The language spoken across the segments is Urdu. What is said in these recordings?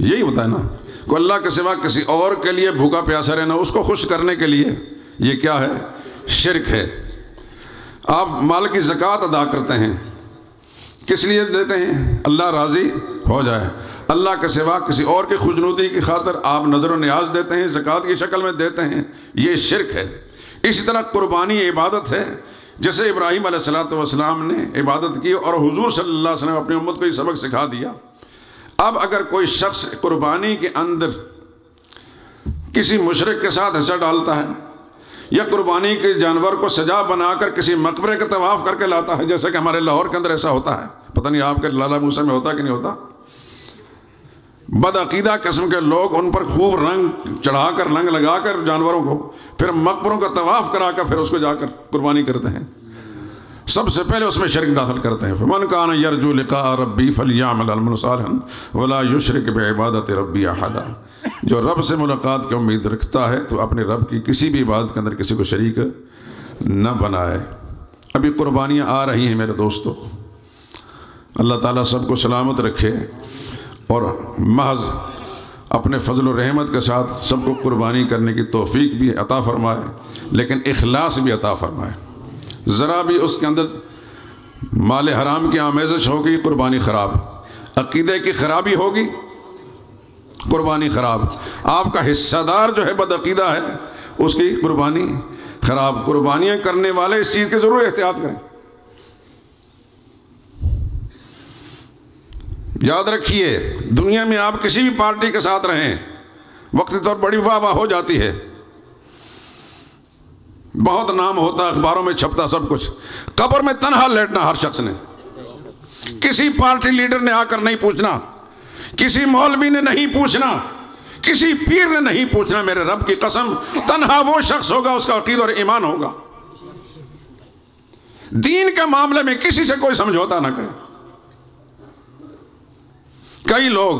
یہی ہوتا ہے نا، کہ اللہ کے سوا کسی اور کے لیے بھوکا پیاسا رہنا، اس کو خوش کرنے کے لیے، یہ کیا ہے؟ شرک ہے۔ آپ مال کی زکوٰۃ ادا کرتے ہیں، کس لیے دیتے ہیں؟ اللہ راضی ہو جائے۔ اللہ کے سوا کسی اور کی خوشنودی کی خاطر آپ نظر و نیاز دیتے ہیں، زکوٰۃ کی شکل میں دیتے ہیں، یہ شرک ہے۔ اسی طرح قربانی عبادت ہے، جیسے ابراہیم علیہ السلام نے عبادت کی اور حضور صلی اللہ علیہ وسلم اپنی امت کو یہ سبق سکھا دیا۔ اب اگر کوئی شخص قربانی کے اندر کسی مشرک کے ساتھ حصہ ڈالتا ہے یا قربانی کے جانور کو سجا بنا کر کسی مقبرے کا طواف کر کے لاتا ہے، جیسے کہ ہمارے لاہور کے اندر ایسا ہوتا ہے، پتہ نہیں آپ کے لالا موسیٰ میں ہوتا کہ نہیں ہوتا، بدعقیدہ قسم کے لوگ ان پر خوب رنگ چڑھا کر، رنگ لگا کر جانوروں کو، پھر مقبروں کا طواف کرا کر پھر اس کو جا کر قربانی کرتے ہیں۔ سب سے پہلے اس میں شرک داخل کرتے ہیں۔ فَمَنْ كَانَ يَرْجُو لِقَاءَ رَبِّهِ فَلْيَعْمَلْ عَمَلًا صَالِحًا وَلَا يُشْرِكْ بِعِبَادَةِ رَبِّهِ أَحَدًا۔ جو رب سے ملاقات کی امید رکھتا ہے تو اپنے رب کی کسی بھی عبادت کے اندر کسی کو شریک نہ بنائے۔ ابھی قربانیاں آ رہی ہیں میرے دوستو، اللہ تعالیٰ سب کو سلامت رکھے اور محض اپنے فضل و رحمت کے ساتھ سب کو قربانی کرنے کی توفیق بھی عطا فرمائے، لیکن اخلاص بھی عطا فرمائے۔ ذرا بھی اس کے اندر مال حرام کی آمیزش ہوگی، قربانی خراب، عقیدے کی خرابی ہوگی، قربانی خراب، آپ کا حصہ دار جو ہے بدعقیدہ ہے اس کی قربانی خراب۔ قربانیاں کرنے والے اس چیز کی ضرور احتیاط کریں۔ یاد رکھیے، دنیا میں آپ کسی بھی پارٹی کے ساتھ رہیں، وقتی طور بڑی واہ واہ ہو جاتی ہے، بہت نام ہوتا، اخباروں میں چھپتا سب کچھ، قبر میں تنہا لیٹنا ہر شخص نے، کسی پارٹی لیڈر نے آ کر نہیں پوچھنا، کسی مولوی نے نہیں پوچھنا، کسی پیر نے نہیں پوچھنا، میرے رب کی قسم تنہا وہ شخص ہوگا، اس کا عقیدہ اور ایمان ہوگا۔ دین کے معاملے میں کسی سے کوئی سمجھوتا نہ کرے۔ کئی لوگ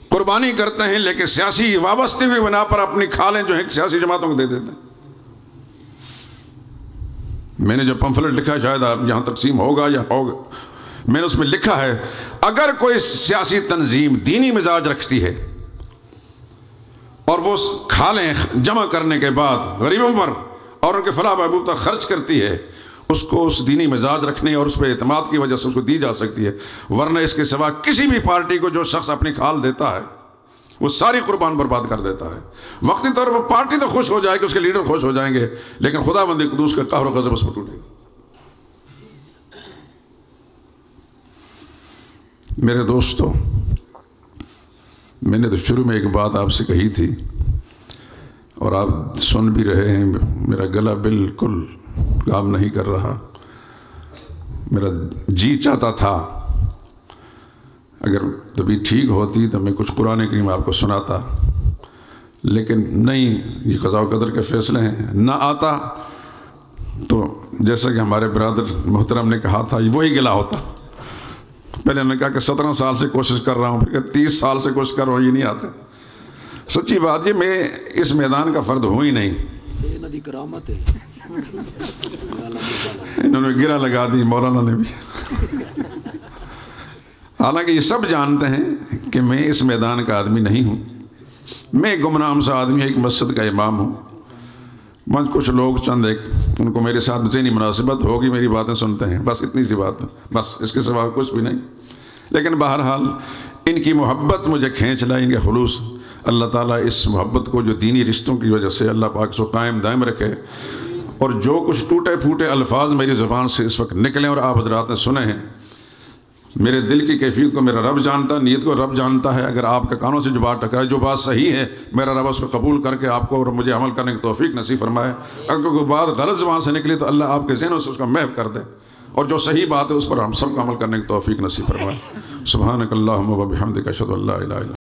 قربانی کرتے ہیں لیکن سیاسی وابستگی کی بنا پر اپنی کھالیں جو ہیں سیاسی جماعتوں کو دے دیتے ہیں۔ میں نے جو پمفلٹ لکھا ہے، شاید آپ یہاں تقسیم ہوگا یا ہوگا، میں نے اس میں لکھا ہے، اگر کوئی سیاسی تنظیم دینی مزاج رکھتی ہے اور وہ کھالیں جمع کرنے کے بعد غریبوں پر اور ان کے فلاح بہبود پر خرچ کرتی ہے، اس کو اس دینی مزاج رکھنے اور اس پہ اعتماد کی وجہ سے اس کو دی جا سکتی ہے، ورنہ اس کے سوا کسی بھی پارٹی کو جو شخص اپنی کھال دیتا ہے وہ ساری قربان برباد کر دیتا ہے۔ وقتی طور پر پارٹی تو خوش ہو جائے گی، اس کے لیڈر خوش ہو جائیں گے، لیکن خدا بندی قدوس کا قہر و غضب اس پر ٹوٹے گا۔ میرے دوستو، میں نے تو شروع میں ایک بات آپ سے کہی تھی اور آپ سن بھی رہے ہیں، میرا گلا بالکل کام نہیں کر رہا، میرا جی چاہتا تھا اگر طبیعت ٹھیک ہوتی تو میں کچھ قرآن کریم آپ کو سناتا، لیکن نہیں، یہ قضاء و قدر کے فیصلے ہیں، نہ آتا تو جیسا کہ ہمارے برادر محترم نے کہا تھا وہی گلا ہوتا۔ پہلے انہوں نے کہا کہ 17 سال سے کوشش کر رہا ہوں، پھر کہ 30 سال سے کوشش کر رہا ہوں، یہ نہیں آتے۔ سچی بات یہ میں اس میدان کا فرد ہوں ہی نہیں، انہوں نے گرہ لگا دی مولانا نے بھی، حالانکہ یہ سب جانتے ہیں کہ میں اس میدان کا آدمی نہیں ہوں، میں گمنام سا آدمی ایک مسجد کا امام ہوں۔ من کچھ لوگ چند ایک ان کو میرے ساتھ ذہنی مناسبت ہوگی، میری باتیں سنتے ہیں، بس اتنی سی بات ہے، بس اس کے سوا کچھ بھی نہیں۔ لیکن بہرحال ان کی محبت مجھے کھینچ لائی، ان کے خلوص، اللہ تعالیٰ اس محبت کو جو دینی رشتوں کی وجہ سے اللہ پاک کو قائم دائم رکھے، اور جو کچھ ٹوٹے پھوٹے الفاظ میری زبان سے اس وقت نکلیں اور آپ حضرات نے سنے ہیں، میرے دل کی کیفیت کو میرا رب جانتا ہے، نیت کو رب جانتا ہے۔ اگر آپ کے کانوں سے جو بات ٹکرائے، جو بات صحیح ہے، میرا رب اس کو قبول کر کے آپ کو اور مجھے عمل کرنے کی توفیق نصیب فرمائے۔ اگر کوئی بات غلط زبان سے نکلی تو اللہ آپ کے ذہنوں سے اس کا محو کر دے، اور جو صحیح بات ہے اس پر ہم سب کو عمل کرنے کی توفیق نصیب فرمائے۔ سبحانک اللہم و بحمدک، اشہد ان لا الہ الا